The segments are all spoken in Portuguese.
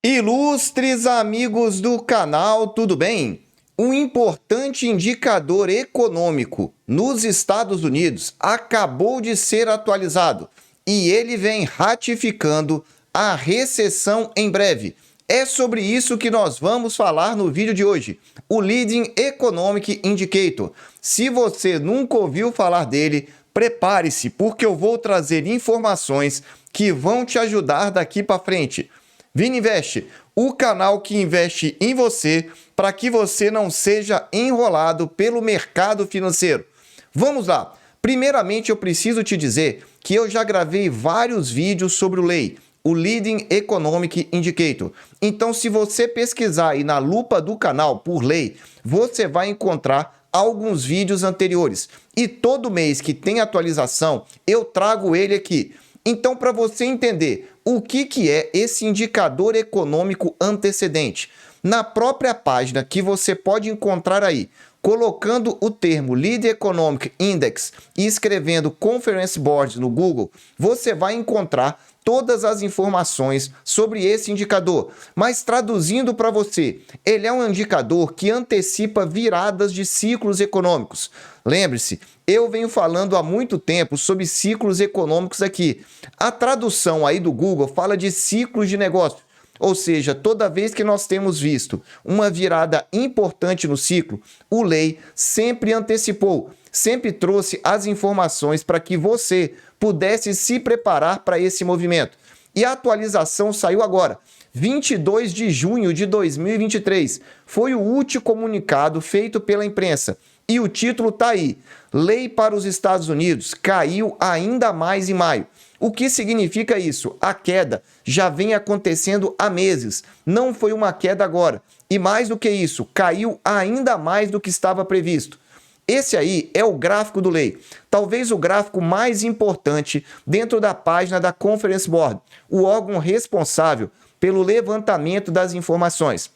Ilustres amigos do canal, tudo bem? Um importante indicador econômico nos Estados Unidos acabou de ser atualizado e ele vem ratificando a recessão em breve. É sobre isso que nós vamos falar no vídeo de hoje, o Leading Economic Indicator. Se você nunca ouviu falar dele, prepare-se, porque eu vou trazer informações que vão te ajudar daqui para frente. Vini Invest, o canal que investe em você para que você não seja enrolado pelo mercado financeiro. Vamos lá! Primeiramente, eu preciso te dizer que eu já gravei vários vídeos sobre o LEI, o Leading Economic Indicator. Então, se você pesquisar aí na lupa do canal por LEI, você vai encontrar alguns vídeos anteriores. E todo mês que tem atualização, eu trago ele aqui. Então, para você entender o que é esse indicador econômico antecedente, na própria página que você pode encontrar aí, colocando o termo Leading Economic Index e escrevendo Conference Board no Google, você vai encontrar todas as informações sobre esse indicador. Mas traduzindo para você, ele é um indicador que antecipa viradas de ciclos econômicos. Lembre-se, eu venho falando há muito tempo sobre ciclos econômicos aqui. A tradução aí do Google fala de ciclos de negócio. Ou seja, toda vez que nós temos visto uma virada importante no ciclo, o LEI sempre antecipou, sempre trouxe as informações para que você pudesse se preparar para esse movimento. E a atualização saiu agora, 22 de junho de 2023. Foi o último comunicado feito pela imprensa. E o título está aí, Lei para os Estados Unidos caiu ainda mais em maio. O que significa isso? A queda já vem acontecendo há meses, não foi uma queda agora. E mais do que isso, caiu ainda mais do que estava previsto. Esse aí é o gráfico do LEI, talvez o gráfico mais importante dentro da página da Conference Board, o órgão responsável pelo levantamento das informações.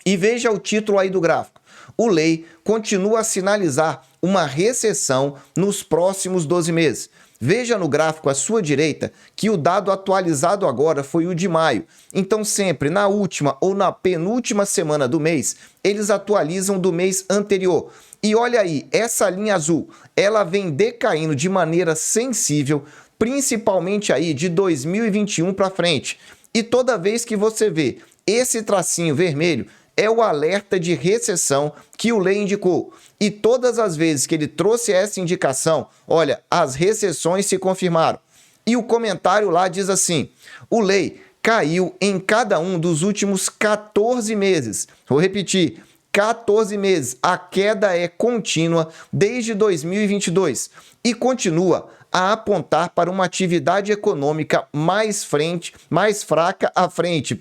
E veja o título aí do gráfico. O LEI continua a sinalizar uma recessão nos próximos 12 meses. Veja no gráfico à sua direita que o dado atualizado agora foi o de maio. Então sempre na última ou na penúltima semana do mês, eles atualizam do mês anterior. E olha aí, essa linha azul, ela vem decaindo de maneira sensível, principalmente aí de 2021 para frente. E toda vez que você vê esse tracinho vermelho, é o alerta de recessão que o LEI indicou. E todas as vezes que ele trouxe essa indicação, olha, as recessões se confirmaram. E o comentário lá diz assim, o LEI caiu em cada um dos últimos 14 meses. Vou repetir, 14 meses. A queda é contínua desde 2022 e continua a apontar para uma atividade econômica mais fraca à frente,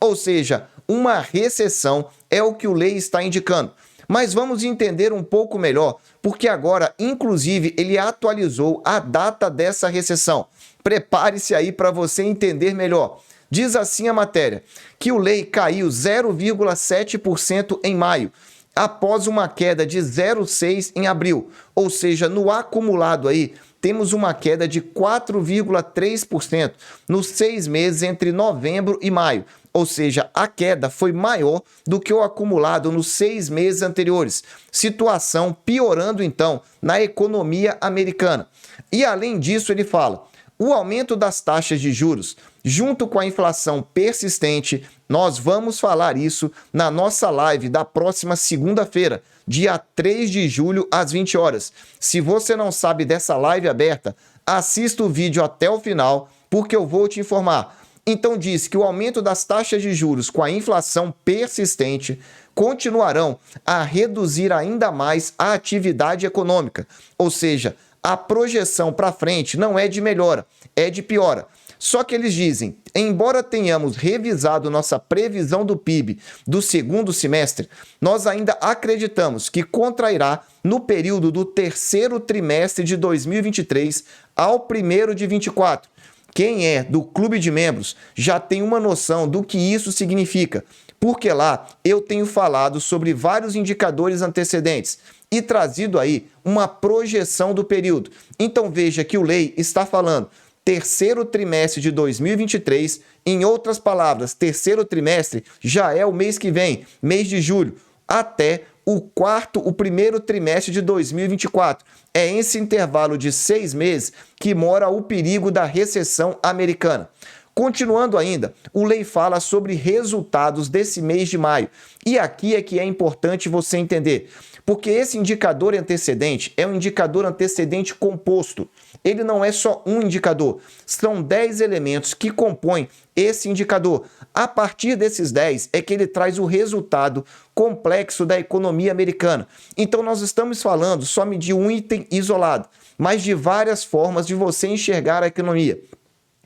ou seja, uma recessão é o que o LEI está indicando. Mas vamos entender um pouco melhor, porque agora, inclusive, ele atualizou a data dessa recessão. Prepare-se aí para você entender melhor. Diz assim a matéria, que o LEI caiu 0,7% em maio, após uma queda de 0,6% em abril. Ou seja, no acumulado aí, temos uma queda de 4,3% nos 6 meses entre novembro e maio. Ou seja, a queda foi maior do que o acumulado nos 6 meses anteriores. Situação piorando, então, na economia americana. E, além disso, ele fala, o aumento das taxas de juros, junto com a inflação persistente, nós vamos falar isso na nossa live da próxima segunda-feira, dia 3 de julho, às 20 horas. Se você não sabe dessa live aberta, assista o vídeo até o final, porque eu vou te informar. Então diz que o aumento das taxas de juros com a inflação persistente continuarão a reduzir ainda mais a atividade econômica. Ou seja, a projeção para frente não é de melhora, é de piora. Só que eles dizem, embora tenhamos revisado nossa previsão do PIB do segundo semestre, nós ainda acreditamos que contrairá no período do terceiro trimestre de 2023 ao primeiro de 2024. Quem é do clube de membros já tem uma noção do que isso significa, porque lá eu tenho falado sobre vários indicadores antecedentes e trazido aí uma projeção do período. Então veja que o LEI está falando terceiro trimestre de 2023 Em outras palavras, terceiro trimestre já é o mês que vem, mês de julho, até o primeiro trimestre de 2024. É esse intervalo de 6 meses que mora o perigo da recessão americana. Continuando ainda, o Lei fala sobre resultados desse mês de maio. E aqui é que é importante você entender, porque esse indicador antecedente é um indicador antecedente composto. Ele não é só um indicador, são 10 elementos que compõem esse indicador. A partir desses 10 é que ele traz o resultado complexo da economia americana. Então nós estamos falando só de um item isolado, mas de várias formas de você enxergar a economia.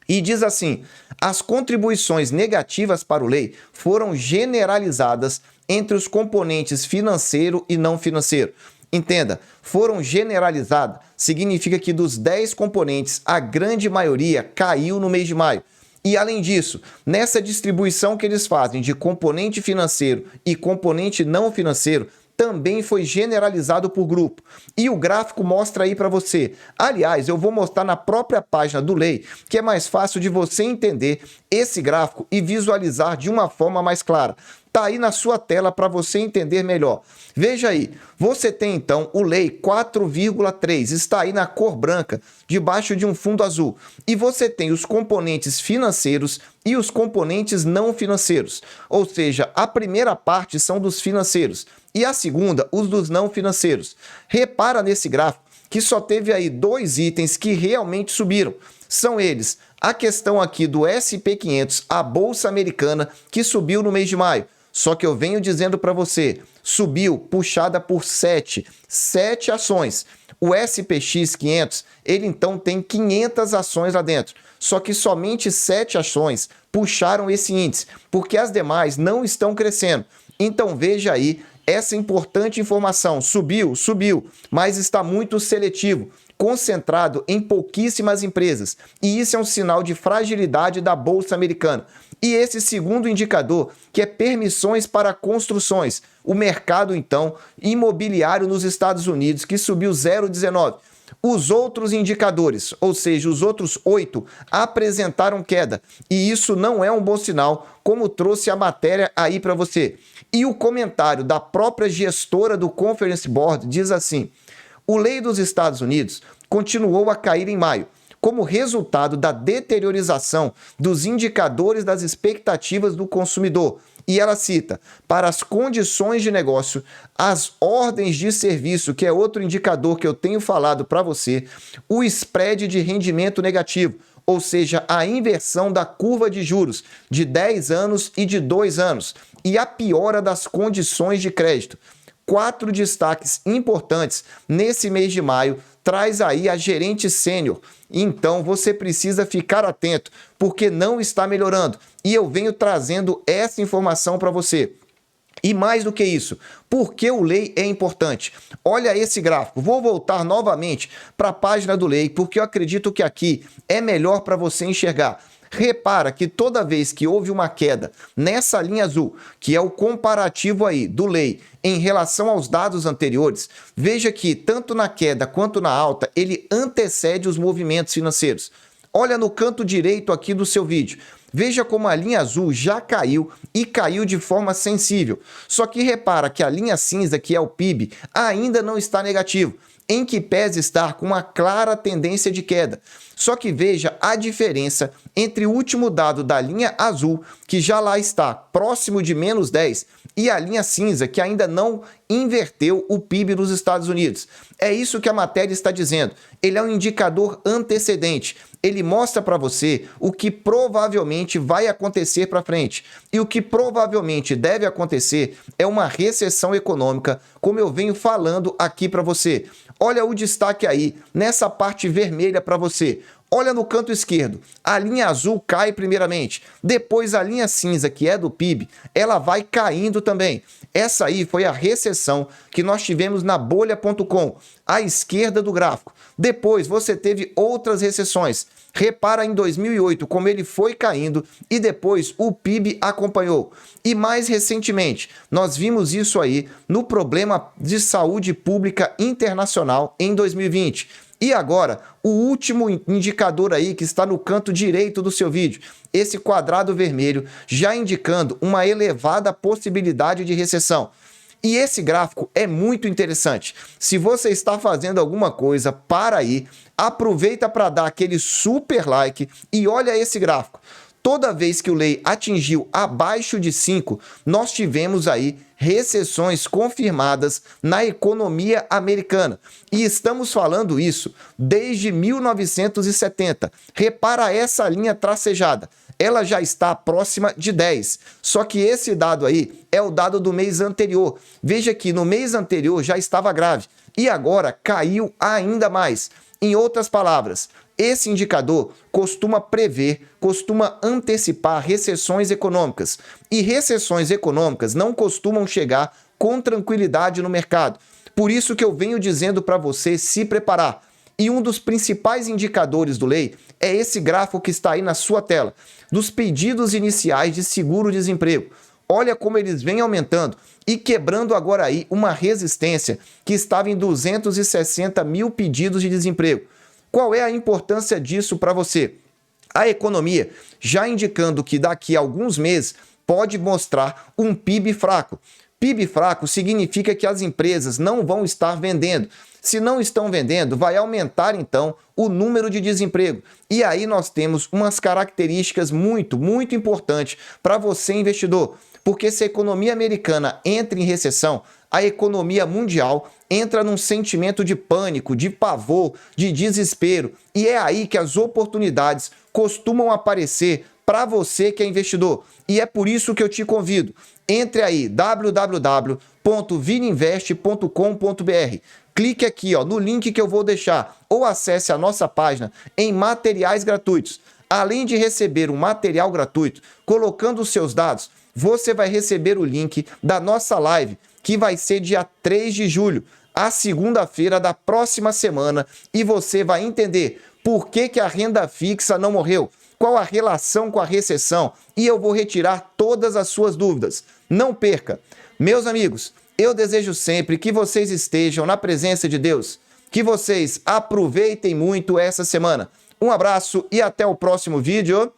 E diz assim: as contribuições negativas para o lei foram generalizadas entre os componentes financeiro e não financeiro. Entenda, foram generalizadas, significa que dos 10 componentes, a grande maioria caiu no mês de maio. E além disso, nessa distribuição que eles fazem de componente financeiro e componente não financeiro, também foi generalizado por grupo. E o gráfico mostra aí para você. Aliás, eu vou mostrar na própria página do Lei, que é mais fácil de você entender esse gráfico e visualizar de uma forma mais clara. Tá aí na sua tela para você entender melhor. Veja aí, você tem então o Lei 4,3, está aí na cor branca, debaixo de um fundo azul. E você tem os componentes financeiros e os componentes não financeiros. Ou seja, a primeira parte são dos financeiros e a segunda, os dos não financeiros. Repara nesse gráfico que só teve aí 2 itens que realmente subiram. São eles, a questão aqui do SP500, a Bolsa Americana, que subiu no mês de maio. Só que eu venho dizendo para você, subiu puxada por 7 ações. O SPX 500, ele então tem 500 ações lá dentro. Só que somente 7 ações puxaram esse índice, porque as demais não estão crescendo. Então veja aí essa importante informação. Subiu, mas está muito seletivo, concentrado em pouquíssimas empresas. E isso é um sinal de fragilidade da Bolsa Americana. E esse segundo indicador, que é permissões para construções, o mercado, então, imobiliário nos Estados Unidos, que subiu 0,19. Os outros indicadores, ou seja, os outros 8, apresentaram queda. E isso não é um bom sinal, como trouxe a matéria aí para você. E o comentário da própria gestora do Conference Board diz assim: o Lei dos Estados Unidos continuou a cair em maio, como resultado da deteriorização dos indicadores das expectativas do consumidor. E ela cita, para as condições de negócio, as ordens de serviço, que é outro indicador que eu tenho falado para você, o spread de rendimento negativo, ou seja, a inversão da curva de juros de 10 anos e de 2 anos, e a piora das condições de crédito. 4 destaques importantes nesse mês de maio traz aí a gerente sênior. Então você precisa ficar atento, porque não está melhorando. E eu venho trazendo essa informação para você. E mais do que isso, por que o Lei é importante? Olha esse gráfico. Vou voltar novamente para a página do Lei, porque eu acredito que aqui é melhor para você enxergar. Repara que toda vez que houve uma queda nessa linha azul, que é o comparativo aí do Lei em relação aos dados anteriores, veja que tanto na queda quanto na alta, ele antecede os movimentos financeiros. Olha no canto direito aqui do seu vídeo. Veja como a linha azul já caiu e caiu de forma sensível. Só que repara que a linha cinza, que é o PIB, ainda não está negativo, em que pese estar com uma clara tendência de queda. Só que veja a diferença entre o último dado da linha azul, que já lá está próximo de menos 10, e a linha cinza, que ainda não inverteu o PIB dos Estados Unidos. É isso que a matéria está dizendo. Ele é um indicador antecedente. Ele mostra para você o que provavelmente vai acontecer para frente. E o que provavelmente deve acontecer é uma recessão econômica, como eu venho falando aqui para você. Olha o destaque aí, nessa parte vermelha para você. Olha no canto esquerdo, a linha azul cai primeiramente, depois a linha cinza, que é do PIB, ela vai caindo também. Essa aí foi a recessão que nós tivemos na bolha.com, à esquerda do gráfico. Depois você teve outras recessões. Repara em 2008 como ele foi caindo e depois o PIB acompanhou. E mais recentemente, nós vimos isso aí no problema de saúde pública internacional em 2020. E agora, o último indicador aí que está no canto direito do seu vídeo, esse quadrado vermelho, já indicando uma elevada possibilidade de recessão. E esse gráfico é muito interessante. Se você está fazendo alguma coisa, para aí, aproveita para dar aquele super like e olha esse gráfico. Toda vez que o Lei atingiu abaixo de 5, nós tivemos aí recessões confirmadas na economia americana. E estamos falando isso desde 1970. Repara essa linha tracejada. Ela já está próxima de 10. Só que esse dado aí é o dado do mês anterior. Veja que no mês anterior já estava grave e agora caiu ainda mais. Em outras palavras, esse indicador costuma prever, costuma antecipar recessões econômicas. E recessões econômicas não costumam chegar com tranquilidade no mercado. Por isso que eu venho dizendo para você se preparar. E um dos principais indicadores do Lei é esse gráfico que está aí na sua tela, dos pedidos iniciais de seguro-desemprego. Olha como eles vêm aumentando e quebrando agora aí uma resistência que estava em 260 mil pedidos de desemprego. Qual é a importância disso para você? A economia já indicando que daqui a alguns meses pode mostrar um PIB fraco. PIB fraco significa que as empresas não vão estar vendendo. Se não estão vendendo, vai aumentar então o número de desemprego. E aí nós temos umas características muito importantes para você, investidor. Porque se a economia americana entra em recessão, a economia mundial entra num sentimento de pânico, de pavor, de desespero. E é aí que as oportunidades costumam aparecer para você que é investidor. E é por isso que eu te convido. Entre aí, www.vininvest.com.br. Clique aqui no link que eu vou deixar ou acesse a nossa página em materiais gratuitos. Além de receber um material gratuito, colocando os seus dados, você vai receber o link da nossa live, que vai ser dia 3 de julho, a segunda-feira da próxima semana, e você vai entender por que a renda fixa não morreu, qual a relação com a recessão, e eu vou retirar todas as suas dúvidas. Não perca! Meus amigos, eu desejo sempre que vocês estejam na presença de Deus, que vocês aproveitem muito essa semana. Um abraço e até o próximo vídeo.